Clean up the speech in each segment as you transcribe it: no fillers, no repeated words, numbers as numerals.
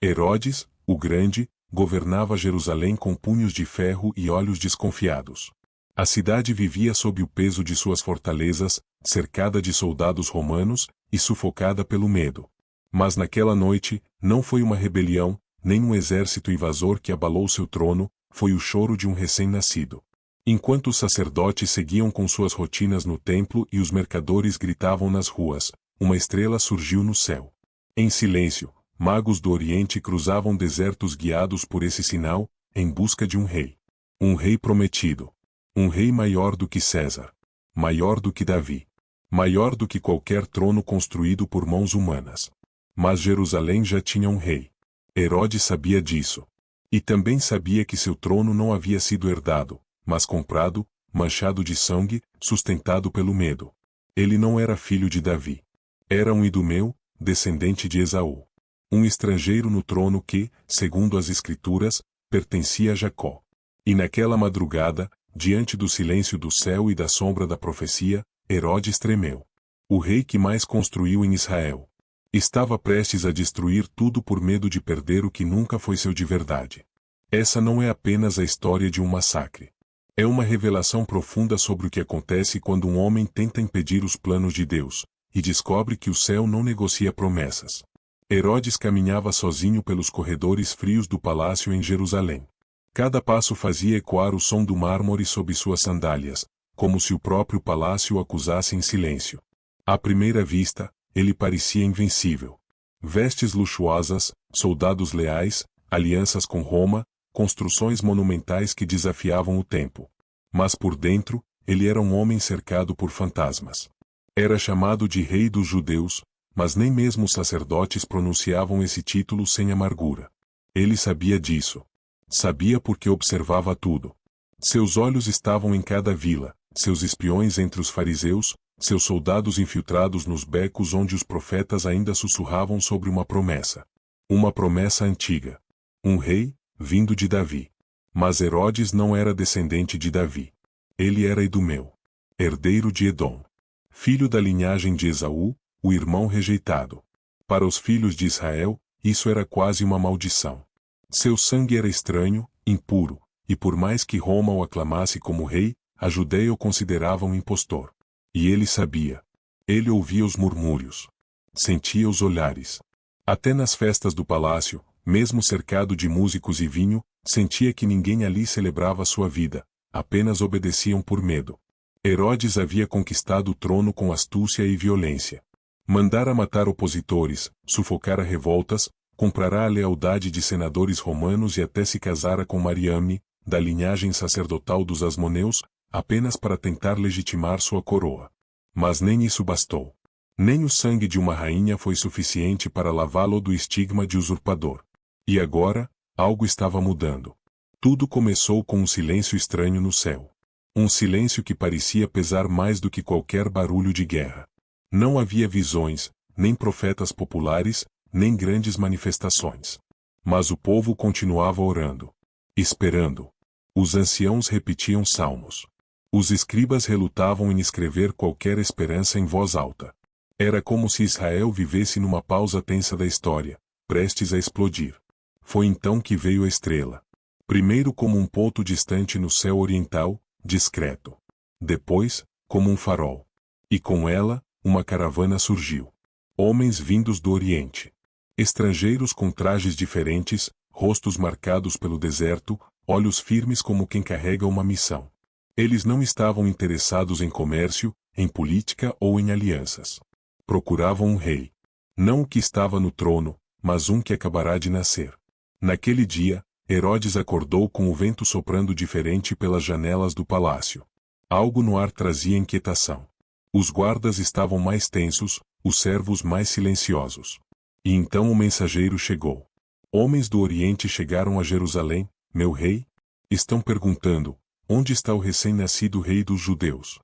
Herodes, o Grande, governava Jerusalém com punhos de ferro e olhos desconfiados. A cidade vivia sob o peso de suas fortalezas, cercada de soldados romanos e sufocada pelo medo. Mas naquela noite, não foi uma rebelião, nem um exército invasor que abalou seu trono, foi o choro de um recém-nascido. Enquanto os sacerdotes seguiam com suas rotinas no templo e os mercadores gritavam nas ruas, uma estrela surgiu no céu. Em silêncio, magos do Oriente cruzavam desertos guiados por esse sinal, em busca de um rei. Um rei prometido. Um rei maior do que César. Maior do que Davi. Maior do que qualquer trono construído por mãos humanas. Mas Jerusalém já tinha um rei. Herodes sabia disso. E também sabia que seu trono não havia sido herdado, mas comprado, manchado de sangue, sustentado pelo medo. Ele não era filho de Davi. Era um idumeu, descendente de Esaú. Um estrangeiro no trono que, segundo as Escrituras, pertencia a Jacó. E naquela madrugada, diante do silêncio do céu e da sombra da profecia, Herodes tremeu. O rei que mais construiu em Israel estava prestes a destruir tudo por medo de perder o que nunca foi seu de verdade. Essa não é apenas a história de um massacre. É uma revelação profunda sobre o que acontece quando um homem tenta impedir os planos de Deus, e descobre que o céu não negocia promessas. Herodes caminhava sozinho pelos corredores frios do palácio em Jerusalém. Cada passo fazia ecoar o som do mármore sob suas sandálias, como se o próprio palácio o acusasse em silêncio. À primeira vista, ele parecia invencível. Vestes luxuosas, soldados leais, alianças com Roma, construções monumentais que desafiavam o tempo. Mas por dentro, ele era um homem cercado por fantasmas. Era chamado de Rei dos Judeus, mas nem mesmo os sacerdotes pronunciavam esse título sem amargura. Ele sabia disso. Sabia porque observava tudo. Seus olhos estavam em cada vila, seus espiões entre os fariseus, seus soldados infiltrados nos becos onde os profetas ainda sussurravam sobre uma promessa. Uma promessa antiga. Um rei, vindo de Davi. Mas Herodes não era descendente de Davi. Ele era idumeu. Herdeiro de Edom. Filho da linhagem de Esaú, o irmão rejeitado. Para os filhos de Israel, isso era quase uma maldição. Seu sangue era estranho, impuro, e por mais que Roma o aclamasse como rei, a Judéia o considerava um impostor. E ele sabia. Ele ouvia os murmúrios. Sentia os olhares. Até nas festas do palácio, mesmo cercado de músicos e vinho, sentia que ninguém ali celebrava sua vida, apenas obedeciam por medo. Herodes havia conquistado o trono com astúcia e violência. Mandara matar opositores, sufocara revoltas, comprara a lealdade de senadores romanos e até se casara com Mariame, da linhagem sacerdotal dos Asmoneus, apenas para tentar legitimar sua coroa. Mas nem isso bastou. Nem o sangue de uma rainha foi suficiente para lavá-lo do estigma de usurpador. E agora, algo estava mudando. Tudo começou com um silêncio estranho no céu. Um silêncio que parecia pesar mais do que qualquer barulho de guerra. Não havia visões, nem profetas populares, nem grandes manifestações. Mas o povo continuava orando. Esperando. Os anciãos repetiam salmos. Os escribas relutavam em escrever qualquer esperança em voz alta. Era como se Israel vivesse numa pausa tensa da história, prestes a explodir. Foi então que veio a estrela. Primeiro como um ponto distante no céu oriental, discreto. Depois, como um farol. E com ela, uma caravana surgiu. Homens vindos do Oriente. Estrangeiros com trajes diferentes, rostos marcados pelo deserto, olhos firmes como quem carrega uma missão. Eles não estavam interessados em comércio, em política ou em alianças. Procuravam um rei. Não o que estava no trono, mas um que acabará de nascer. Naquele dia, Herodes acordou com o vento soprando diferente pelas janelas do palácio. Algo no ar trazia inquietação. Os guardas estavam mais tensos, os servos mais silenciosos. E então o mensageiro chegou. Homens do Oriente chegaram a Jerusalém, meu rei? Estão perguntando, onde está o recém-nascido rei dos judeus?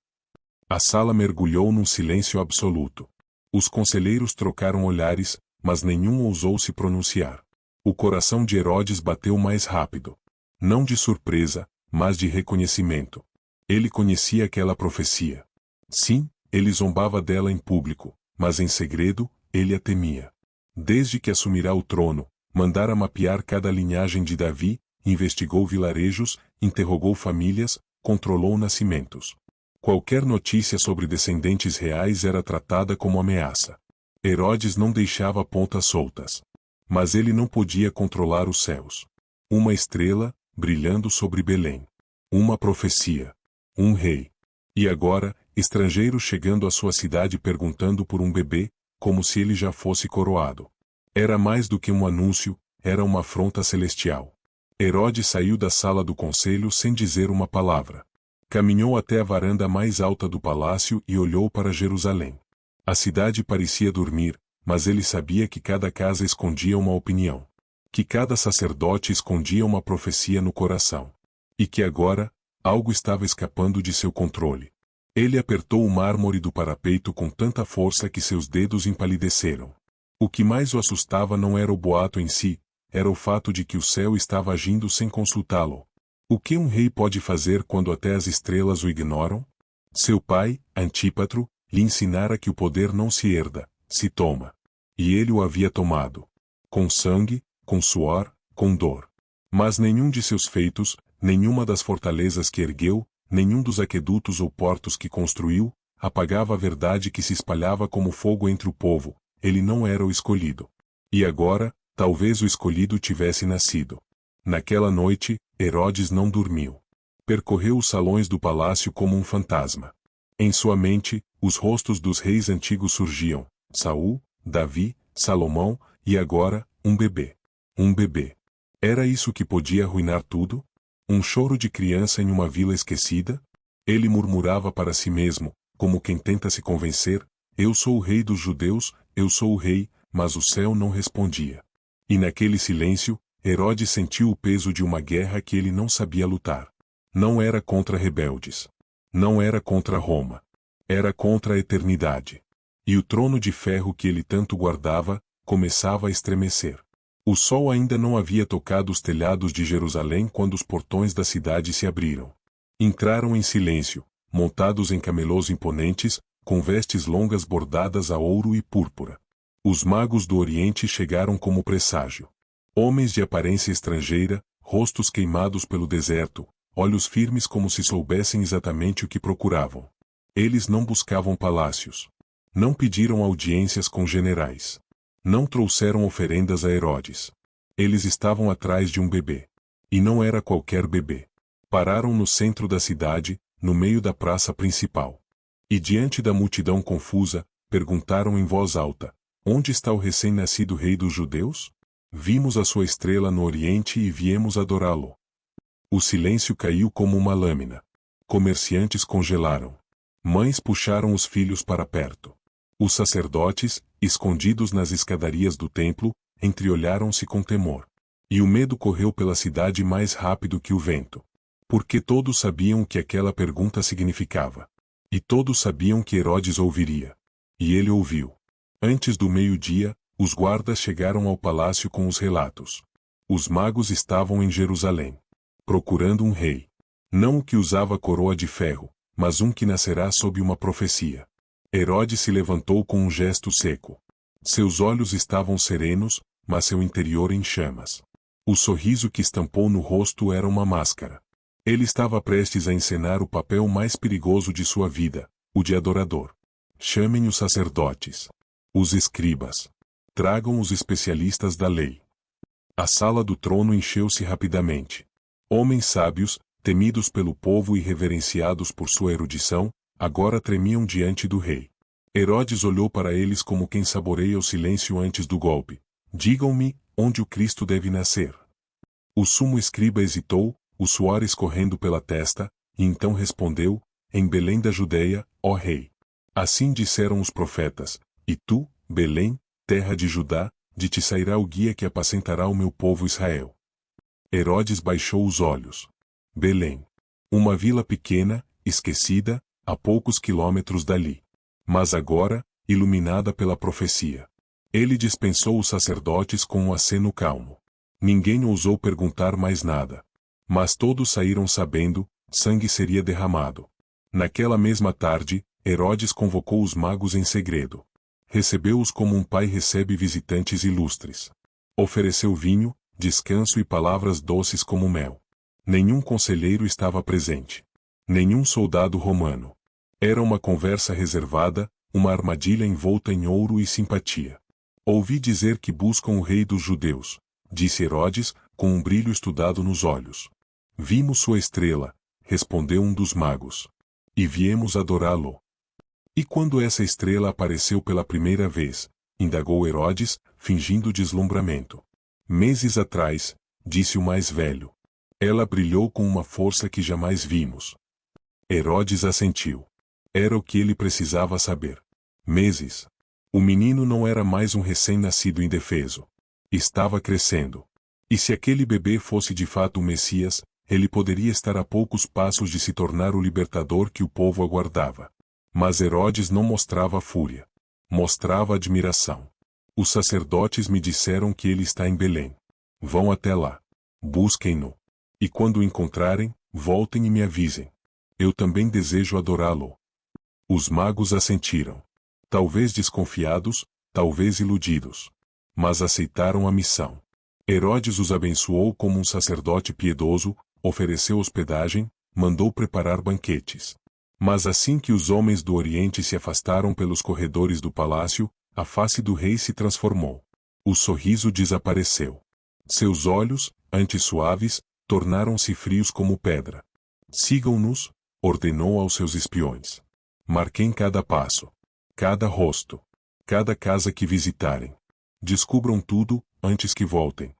A sala mergulhou num silêncio absoluto. Os conselheiros trocaram olhares, mas nenhum ousou se pronunciar. O coração de Herodes bateu mais rápido. Não de surpresa, mas de reconhecimento. Ele conhecia aquela profecia. Sim, ele zombava dela em público, mas em segredo, ele a temia. Desde que assumirá o trono, Mandara mapear cada linhagem de Davi, investigou vilarejos, interrogou famílias, controlou nascimentos. Qualquer notícia sobre descendentes reais era tratada como ameaça. Herodes não deixava pontas soltas. Mas ele não podia controlar os céus. Uma estrela, brilhando sobre Belém. Uma profecia. Um rei. E agora, estrangeiros chegando à sua cidade perguntando por um bebê, como se ele já fosse coroado. Era mais do que um anúncio, era uma afronta celestial. Herodes saiu da sala do conselho sem dizer uma palavra. Caminhou até a varanda mais alta do palácio e olhou para Jerusalém. A cidade parecia dormir, mas ele sabia que cada casa escondia uma opinião. Que cada sacerdote escondia uma profecia no coração. E que agora, algo estava escapando de seu controle. Ele apertou o mármore do parapeito com tanta força que seus dedos empalideceram. O que mais o assustava não era o boato em si, era o fato de que o céu estava agindo sem consultá-lo. O que um rei pode fazer quando até as estrelas o ignoram? Seu pai, Antípatro, lhe ensinara que o poder não se herda, se toma. E ele o havia tomado. Com sangue, com suor, com dor. Mas nenhum de seus feitos, nenhuma das fortalezas que ergueu, nenhum dos aquedutos ou portos que construiu, apagava a verdade que se espalhava como fogo entre o povo. Ele não era o escolhido. E agora, talvez o escolhido tivesse nascido. Naquela noite, Herodes não dormiu. Percorreu os salões do palácio como um fantasma. Em sua mente, os rostos dos reis antigos surgiam: Saul, Davi, Salomão, e agora, um bebê. Um bebê. Era isso que podia arruinar tudo? Um choro de criança em uma vila esquecida? Ele murmurava para si mesmo, como quem tenta se convencer: eu sou o rei dos judeus, eu sou o rei, mas o céu não respondia. E naquele silêncio, Herodes sentiu o peso de uma guerra que ele não sabia lutar. Não era contra rebeldes. Não era contra Roma. Era contra a eternidade. E o trono de ferro que ele tanto guardava, começava a estremecer. O sol ainda não havia tocado os telhados de Jerusalém quando os portões da cidade se abriram. Entraram em silêncio, montados em camelôs imponentes, com vestes longas bordadas a ouro e púrpura. Os magos do Oriente chegaram como presságio. Homens de aparência estrangeira, rostos queimados pelo deserto, olhos firmes como se soubessem exatamente o que procuravam. Eles não buscavam palácios. Não pediram audiências com generais. Não trouxeram oferendas a Herodes. Eles estavam atrás de um bebê. E não era qualquer bebê. Pararam no centro da cidade, no meio da praça principal. E diante da multidão confusa, perguntaram em voz alta: onde está o recém-nascido rei dos judeus? Vimos a sua estrela no Oriente e viemos adorá-lo. O silêncio caiu como uma lâmina. Comerciantes congelaram. Mães puxaram os filhos para perto. Os sacerdotes, escondidos nas escadarias do templo, entreolharam-se com temor. E o medo correu pela cidade mais rápido que o vento. Porque todos sabiam o que aquela pergunta significava. E todos sabiam que Herodes ouviria. E ele ouviu. Antes do meio-dia, os guardas chegaram ao palácio com os relatos. Os magos estavam em Jerusalém, procurando um rei. Não o que usava coroa de ferro, mas um que nascerá sob uma profecia. Herodes se levantou com um gesto seco. Seus olhos estavam serenos, mas seu interior em chamas. O sorriso que estampou no rosto era uma máscara. Ele estava prestes a encenar o papel mais perigoso de sua vida, o de adorador. Chamem os sacerdotes. Os escribas. Tragam os especialistas da lei. A sala do trono encheu-se rapidamente. Homens sábios, temidos pelo povo e reverenciados por sua erudição, agora tremiam diante do rei. Herodes olhou para eles como quem saboreia o silêncio antes do golpe. Digam-me, onde o Cristo deve nascer? O sumo escriba hesitou, o suor escorrendo pela testa, e então respondeu: em Belém da Judeia, ó rei. Assim disseram os profetas, e tu, Belém, terra de Judá, de ti sairá o guia que apacentará o meu povo Israel. Herodes baixou os olhos. Belém. Uma vila pequena, esquecida, a poucos quilômetros dali. Mas agora, iluminada pela profecia. Ele dispensou os sacerdotes com um aceno calmo. Ninguém ousou perguntar mais nada. Mas todos saíram sabendo: sangue seria derramado. Naquela mesma tarde, Herodes convocou os magos em segredo. Recebeu-os como um pai recebe visitantes ilustres. Ofereceu vinho, descanso e palavras doces como mel. Nenhum conselheiro estava presente. Nenhum soldado romano. Era uma conversa reservada, uma armadilha envolta em ouro e simpatia. Ouvi dizer que buscam o rei dos judeus, disse Herodes, com um brilho estudado nos olhos. Vimos sua estrela, respondeu um dos magos. E viemos adorá-lo. E quando essa estrela apareceu pela primeira vez? Indagou Herodes, fingindo deslumbramento. Meses atrás, disse o mais velho. Ela brilhou com uma força que jamais vimos. Herodes assentiu. Era o que ele precisava saber. Meses. O menino não era mais um recém-nascido indefeso. Estava crescendo. E se aquele bebê fosse de fato o Messias, ele poderia estar a poucos passos de se tornar o libertador que o povo aguardava. Mas Herodes não mostrava fúria. Mostrava admiração. Os sacerdotes me disseram que ele está em Belém. Vão até lá. Busquem-no. E quando o encontrarem, voltem e me avisem. Eu também desejo adorá-lo. Os magos assentiram. Talvez desconfiados, talvez iludidos. Mas aceitaram a missão. Herodes os abençoou como um sacerdote piedoso, ofereceu hospedagem, mandou preparar banquetes. Mas assim que os homens do Oriente se afastaram pelos corredores do palácio, a face do rei se transformou. O sorriso desapareceu. Seus olhos, antes suaves, tornaram-se frios como pedra. Sigam-nos, ordenou aos seus espiões. Marquem cada passo, cada rosto, cada casa que visitarem. Descubram tudo, antes que voltem.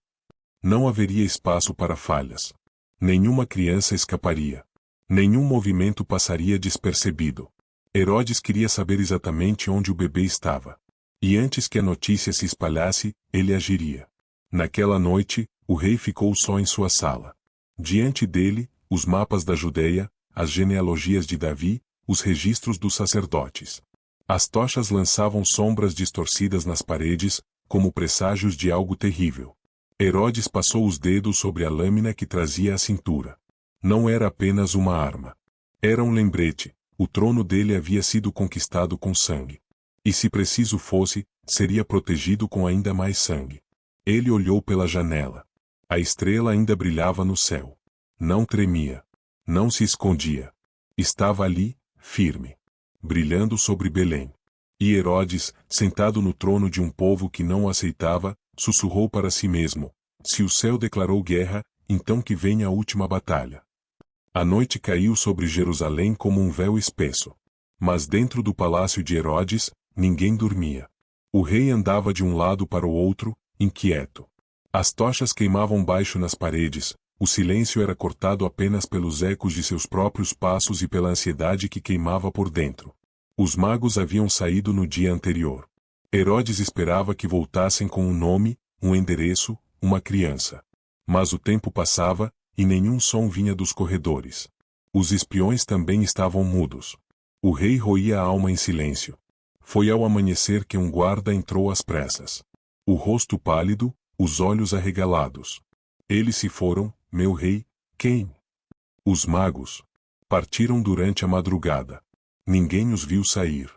Não haveria espaço para falhas. Nenhuma criança escaparia. Nenhum movimento passaria despercebido. Herodes queria saber exatamente onde o bebê estava. E antes que a notícia se espalhasse, ele agiria. Naquela noite, o rei ficou só em sua sala. Diante dele, os mapas da Judeia, as genealogias de Davi, os registros dos sacerdotes. As tochas lançavam sombras distorcidas nas paredes, como presságios de algo terrível. Herodes passou os dedos sobre a lâmina que trazia à cintura. Não era apenas uma arma. Era um lembrete, o trono dele havia sido conquistado com sangue. E se preciso fosse, seria protegido com ainda mais sangue. Ele olhou pela janela. A estrela ainda brilhava no céu. Não tremia. Não se escondia. Estava ali, firme. Brilhando sobre Belém. E Herodes, sentado no trono de um povo que não o aceitava, sussurrou para si mesmo: se o céu declarou guerra, então que venha a última batalha. A noite caiu sobre Jerusalém como um véu espesso. Mas dentro do palácio de Herodes, ninguém dormia. O rei andava de um lado para o outro, inquieto. As tochas queimavam baixo nas paredes, o silêncio era cortado apenas pelos ecos de seus próprios passos e pela ansiedade que queimava por dentro. Os magos haviam saído no dia anterior. Herodes esperava que voltassem com um nome, um endereço, uma criança. Mas o tempo passava, e nenhum som vinha dos corredores. Os espiões também estavam mudos. O rei roía a alma em silêncio. Foi ao amanhecer que um guarda entrou às pressas. O rosto pálido, os olhos arregalados. Eles se foram, meu rei, quem? Os magos. Partiram durante a madrugada. Ninguém os viu sair.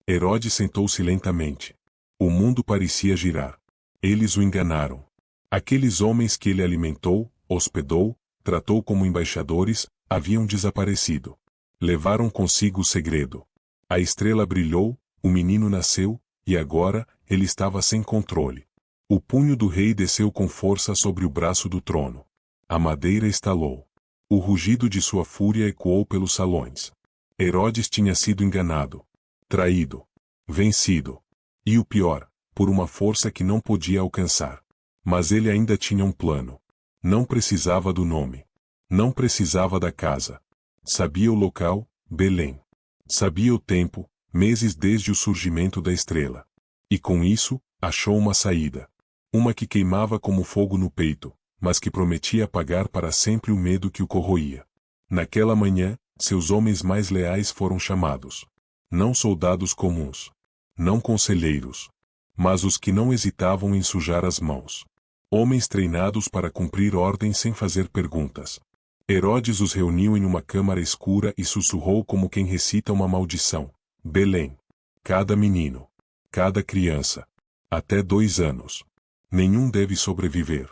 Herodes sentou-se lentamente. O mundo parecia girar. Eles o enganaram. Aqueles homens que ele alimentou, hospedou, tratou como embaixadores, haviam desaparecido. Levaram consigo o segredo. A estrela brilhou, o menino nasceu, e agora, ele estava sem controle. O punho do rei desceu com força sobre o braço do trono. A madeira estalou. O rugido de sua fúria ecoou pelos salões. Herodes tinha sido enganado. Traído. Vencido. E o pior, por uma força que não podia alcançar. Mas ele ainda tinha um plano. Não precisava do nome. Não precisava da casa. Sabia o local, Belém. Sabia o tempo, meses desde o surgimento da estrela. E com isso, achou uma saída. Uma que queimava como fogo no peito, mas que prometia apagar para sempre o medo que o corroía. Naquela manhã, seus homens mais leais foram chamados. Não soldados comuns. Não conselheiros. Mas os que não hesitavam em sujar as mãos. Homens treinados para cumprir ordens sem fazer perguntas. Herodes os reuniu em uma câmara escura e sussurrou como quem recita uma maldição. Belém. Cada menino. Cada criança. Até 2 anos. Nenhum deve sobreviver.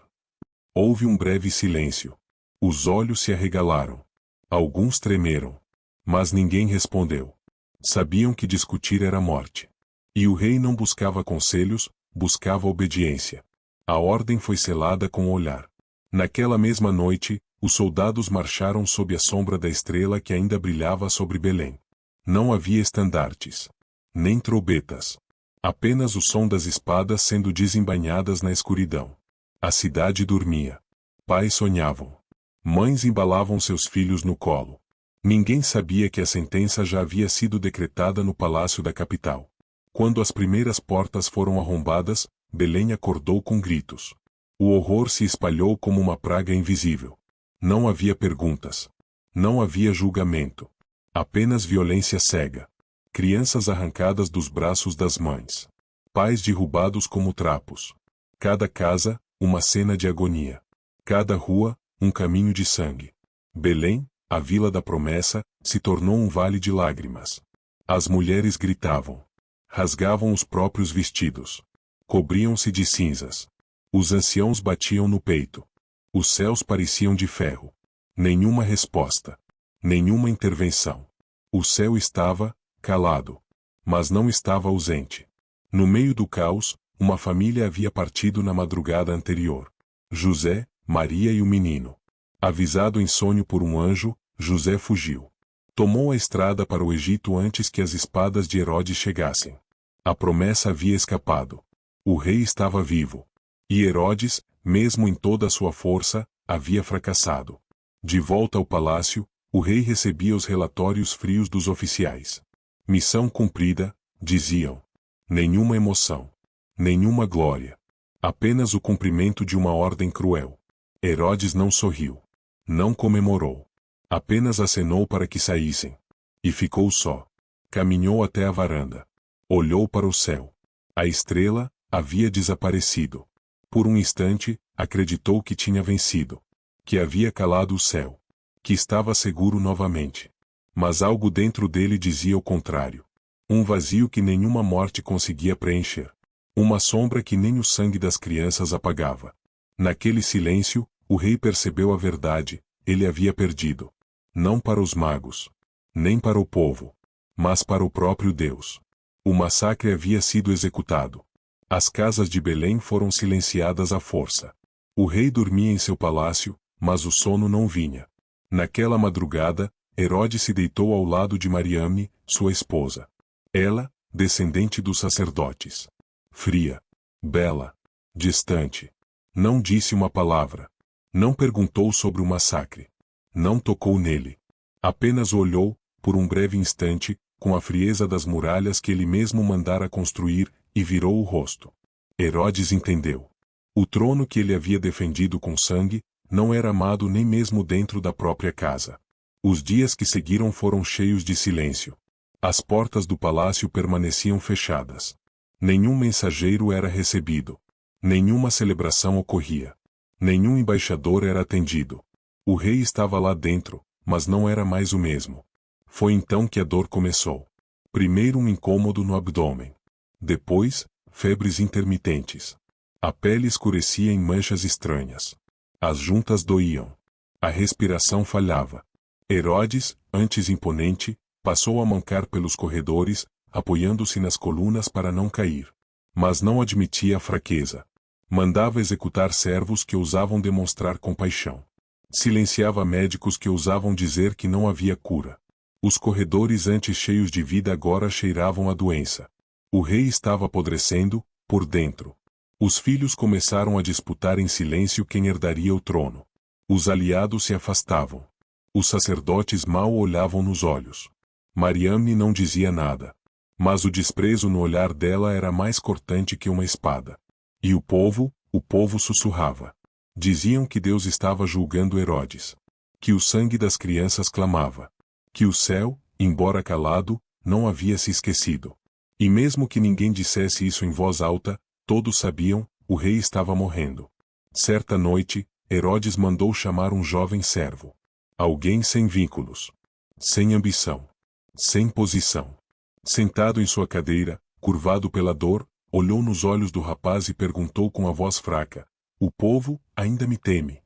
Houve um breve silêncio. Os olhos se arregalaram. Alguns tremeram. Mas ninguém respondeu. Sabiam que discutir era morte. E o rei não buscava conselhos, buscava obediência. A ordem foi selada com o olhar. Naquela mesma noite, os soldados marcharam sob a sombra da estrela que ainda brilhava sobre Belém. Não havia estandartes. Nem trombetas. Apenas o som das espadas sendo desembainhadas na escuridão. A cidade dormia. Pais sonhavam. Mães embalavam seus filhos no colo. Ninguém sabia que a sentença já havia sido decretada no palácio da capital. Quando as primeiras portas foram arrombadas, Belém acordou com gritos. O horror se espalhou como uma praga invisível. Não havia perguntas. Não havia julgamento. Apenas violência cega. Crianças arrancadas dos braços das mães. Pais derrubados como trapos. Cada casa, uma cena de agonia. Cada rua, um caminho de sangue. Belém, a vila da promessa, se tornou um vale de lágrimas. As mulheres gritavam. Rasgavam os próprios vestidos. Cobriam-se de cinzas. Os anciãos batiam no peito. Os céus pareciam de ferro. Nenhuma resposta. Nenhuma intervenção. O céu estava calado. Mas não estava ausente. No meio do caos, uma família havia partido na madrugada anterior. José, Maria e o menino. Avisado em sonho por um anjo, José fugiu. Tomou a estrada para o Egito antes que as espadas de Herodes chegassem. A promessa havia escapado. O rei estava vivo. E Herodes, mesmo em toda a sua força, havia fracassado. De volta ao palácio, o rei recebia os relatórios frios dos oficiais. Missão cumprida, diziam. Nenhuma emoção. Nenhuma glória. Apenas o cumprimento de uma ordem cruel. Herodes não sorriu. Não comemorou. Apenas acenou para que saíssem. E ficou só. Caminhou até a varanda. Olhou para o céu. A estrela havia desaparecido. Por um instante, acreditou que tinha vencido. Que havia calado o céu. Que estava seguro novamente. Mas algo dentro dele dizia o contrário. Um vazio que nenhuma morte conseguia preencher. Uma sombra que nem o sangue das crianças apagava. Naquele silêncio, o rei percebeu a verdade. Ele havia perdido. Não para os magos. Nem para o povo. Mas para o próprio Deus. O massacre havia sido executado. As casas de Belém foram silenciadas à força. O rei dormia em seu palácio, mas o sono não vinha. Naquela madrugada, Herodes se deitou ao lado de Mariamne, sua esposa. Ela, descendente dos sacerdotes. Fria. Bela. Distante. Não disse uma palavra. Não perguntou sobre o massacre. Não tocou nele. Apenas olhou, por um breve instante, com a frieza das muralhas que ele mesmo mandara construir, e virou o rosto. Herodes entendeu. O trono que ele havia defendido com sangue, não era amado nem mesmo dentro da própria casa. Os dias que seguiram foram cheios de silêncio. As portas do palácio permaneciam fechadas. Nenhum mensageiro era recebido. Nenhuma celebração ocorria. Nenhum embaixador era atendido. O rei estava lá dentro, mas não era mais o mesmo. Foi então que a dor começou. Primeiro um incômodo no abdômen. Depois, febres intermitentes. A pele escurecia em manchas estranhas. As juntas doíam. A respiração falhava. Herodes, antes imponente, passou a mancar pelos corredores, apoiando-se nas colunas para não cair. Mas não admitia a fraqueza. Mandava executar servos que ousavam demonstrar compaixão. Silenciava médicos que ousavam dizer que não havia cura. Os corredores antes cheios de vida agora cheiravam a doença. O rei estava apodrecendo, por dentro. Os filhos começaram a disputar em silêncio quem herdaria o trono. Os aliados se afastavam. Os sacerdotes mal olhavam nos olhos. Mariamne não dizia nada. Mas o desprezo no olhar dela era mais cortante que uma espada. E o povo sussurrava. Diziam que Deus estava julgando Herodes. Que o sangue das crianças clamava. Que o céu, embora calado, não havia se esquecido. E mesmo que ninguém dissesse isso em voz alta, todos sabiam, o rei estava morrendo. Certa noite, Herodes mandou chamar um jovem servo. Alguém sem vínculos. Sem ambição. Sem posição. Sentado em sua cadeira, curvado pela dor, olhou nos olhos do rapaz e perguntou com a voz fraca: o povo ainda me teme?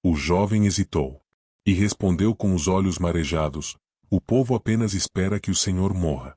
O jovem hesitou. E respondeu com os olhos marejados: o povo apenas espera que o Senhor morra.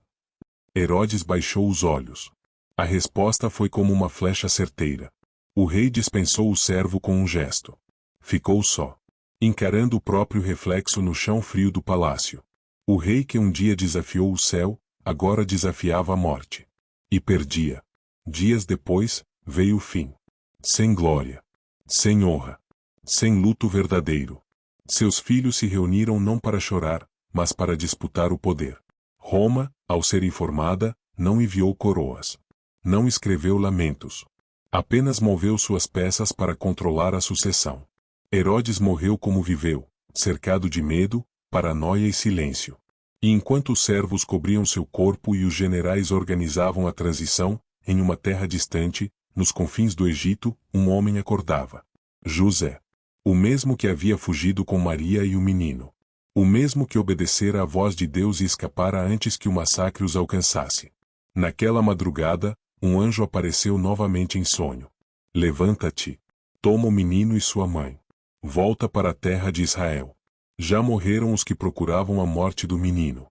Herodes baixou os olhos. A resposta foi como uma flecha certeira. O rei dispensou o servo com um gesto. Ficou só, encarando o próprio reflexo no chão frio do palácio. O rei que um dia desafiou o céu, agora desafiava a morte. E perdia. Dias depois, veio o fim. Sem glória. Sem honra. Sem luto verdadeiro. Seus filhos se reuniram não para chorar, mas para disputar o poder. Roma, ao ser informada, não enviou coroas. Não escreveu lamentos. Apenas moveu suas peças para controlar a sucessão. Herodes morreu como viveu, cercado de medo, paranoia e silêncio. E enquanto os servos cobriam seu corpo e os generais organizavam a transição, em uma terra distante, nos confins do Egito, um homem acordava. José. O mesmo que havia fugido com Maria e o menino. O mesmo que obedecera à voz de Deus e escapara antes que o massacre os alcançasse. Naquela madrugada, um anjo apareceu novamente em sonho. Levanta-te. Toma o menino e sua mãe. Volta para a terra de Israel. Já morreram os que procuravam a morte do menino.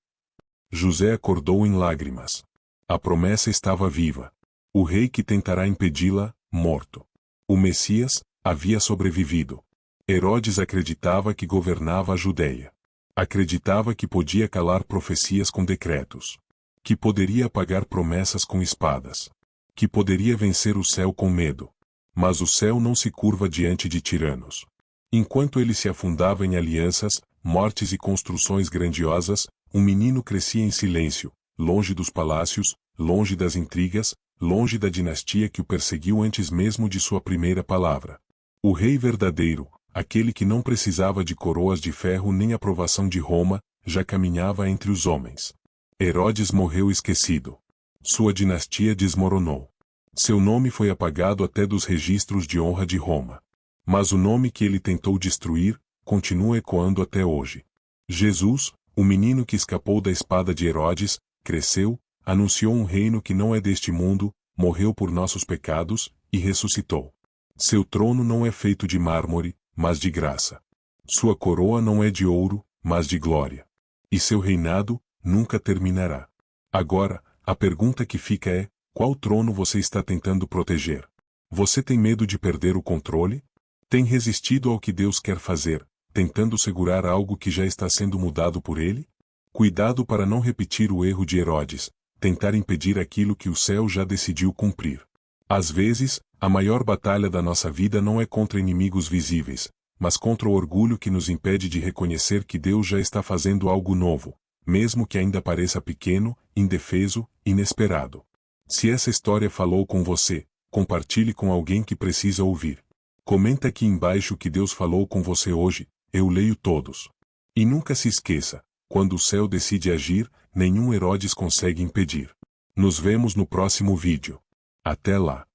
José acordou em lágrimas. A promessa estava viva. O rei que tentará impedi-la, morto. O Messias, havia sobrevivido. Herodes acreditava que governava a Judeia. Acreditava que podia calar profecias com decretos. Que poderia apagar promessas com espadas. Que poderia vencer o céu com medo. Mas o céu não se curva diante de tiranos. Enquanto ele se afundava em alianças, mortes e construções grandiosas, um menino crescia em silêncio, longe dos palácios, longe das intrigas, longe da dinastia que o perseguiu antes mesmo de sua primeira palavra. O rei verdadeiro, aquele que não precisava de coroas de ferro nem aprovação de Roma, já caminhava entre os homens. Herodes morreu esquecido. Sua dinastia desmoronou. Seu nome foi apagado até dos registros de honra de Roma. Mas o nome que ele tentou destruir, continua ecoando até hoje. Jesus, o menino que escapou da espada de Herodes, cresceu, anunciou um reino que não é deste mundo, morreu por nossos pecados, e ressuscitou. Seu trono não é feito de mármore, mas de graça. Sua coroa não é de ouro, mas de glória. E seu reinado nunca terminará. Agora, a pergunta que fica é: qual trono você está tentando proteger? Você tem medo de perder o controle? Tem resistido ao que Deus quer fazer, tentando segurar algo que já está sendo mudado por Ele? Cuidado para não repetir o erro de Herodes, tentar impedir aquilo que o céu já decidiu cumprir. Às vezes, a maior batalha da nossa vida não é contra inimigos visíveis, mas contra o orgulho que nos impede de reconhecer que Deus já está fazendo algo novo, mesmo que ainda pareça pequeno, indefeso, inesperado. Se essa história falou com você, compartilhe com alguém que precisa ouvir. Comenta aqui embaixo o que Deus falou com você hoje, eu leio todos. E nunca se esqueça, quando o céu decide agir, nenhum Herodes consegue impedir. Nos vemos no próximo vídeo. Até lá.